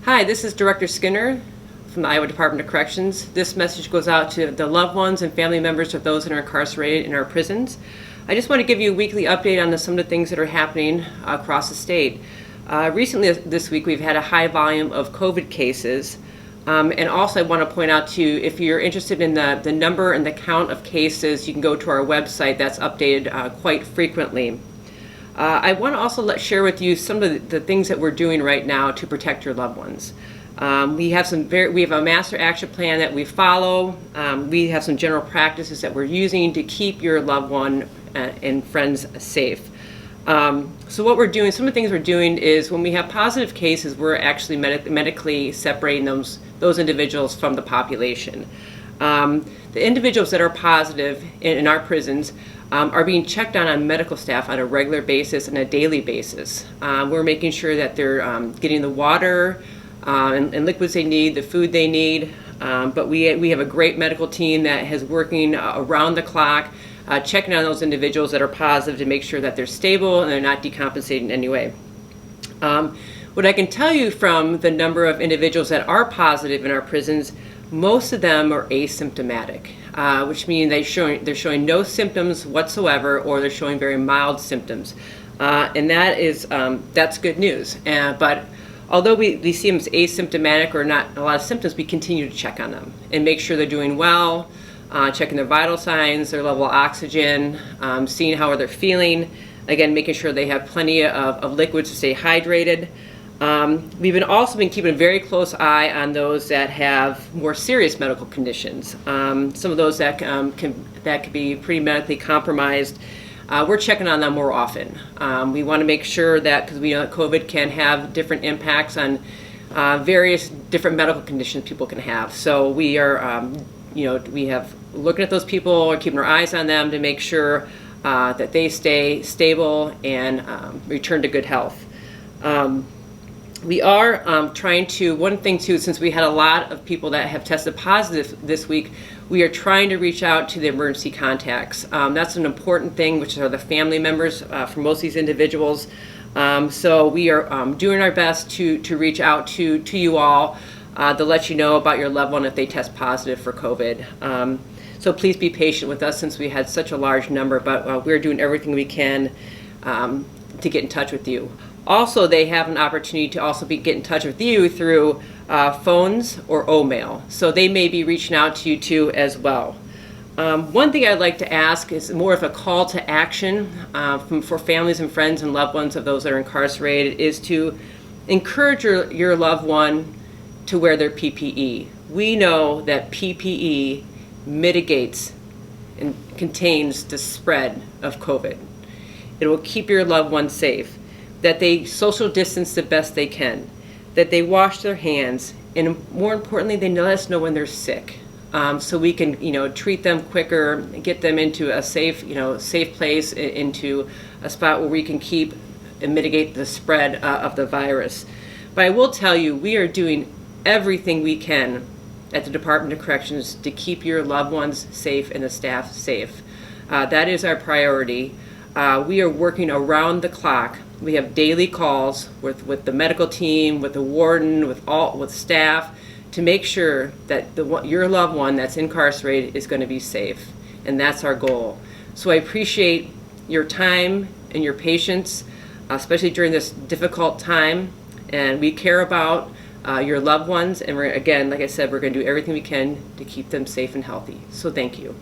Hi, this is Director Skinner from the Iowa Department of Corrections. This message goes out to the loved ones and family members of those that are incarcerated in our prisons. I just want to give you a weekly update on some of the things that are happening across the state. Recently this week we've had a high volume of COVID cases. And also I want to point out to you, if you're interested in the number and the count of cases, you can go to our website. That's updated quite frequently. I want to also share with you some of the things that we're doing right now to protect your loved ones. We have a master action plan that we follow. We have some general practices that we're using to keep your loved one and friends safe. So what we're doing, some of the things we're doing is when we have positive cases, we're actually medically separating those individuals from the population. The individuals that are positive in our prisons are being checked on medical staff on a regular basis and a daily basis. We're making sure that they're getting the water and liquids they need, the food they need, but we have a great medical team that is working around the clock, checking on those individuals that are positive to make sure that they're stable and they're not decompensating in any way. What I can tell you from the number of individuals that are positive in our prisons, most of them are asymptomatic, which means they're showing no symptoms whatsoever, or they're showing very mild symptoms, and that's good news. But although we see them as asymptomatic or not a lot of symptoms, we continue to check on them and make sure they're doing well, checking their vital signs, their level of oxygen, seeing how they're feeling. Again, making sure they have plenty of liquids to stay hydrated. We've also been keeping a very close eye on those that have more serious medical conditions. Some of those that could be pretty medically compromised. We're checking on them more often. We want to make sure that, because we know that COVID can have different impacts on various different medical conditions people can have. So we are, we have looking at those people, or keeping our eyes on them to make sure that they stay stable and return to good health. We are trying to, one thing too, since we had a lot of people that have tested positive this week, we are trying to reach out to the emergency contacts. That's an important thing, which are the family members for most of these individuals. So we are doing our best to reach out to you all to let you know about your loved one if they test positive for COVID. So please be patient with us since we had such a large number, but we're doing everything we can to get in touch with you. Also, they have an opportunity to also get in touch with you through phones or O-mail. So they may be reaching out to you too as well. One thing I'd like to ask is more of a call to action for families and friends and loved ones of those that are incarcerated, is to encourage your loved one to wear their PPE. We know that PPE mitigates and contains the spread of COVID. It will keep your loved one safe. That they social distance the best they can, that they wash their hands, and more importantly, they let us know when they're sick, so we can treat them quicker, get them into a safe place, into a spot where we can keep and mitigate the spread of the virus. But I will tell you, we are doing everything we can at the Department of Corrections to keep your loved ones safe and the staff safe. That is our priority. We are working around the clock. We have daily calls with the medical team, with the warden, with staff, to make sure that your loved one that's incarcerated is going to be safe, and that's our goal. So I appreciate your time and your patience, especially during this difficult time, and we care about your loved ones, and again, like I said, we're going to do everything we can to keep them safe and healthy. So thank you.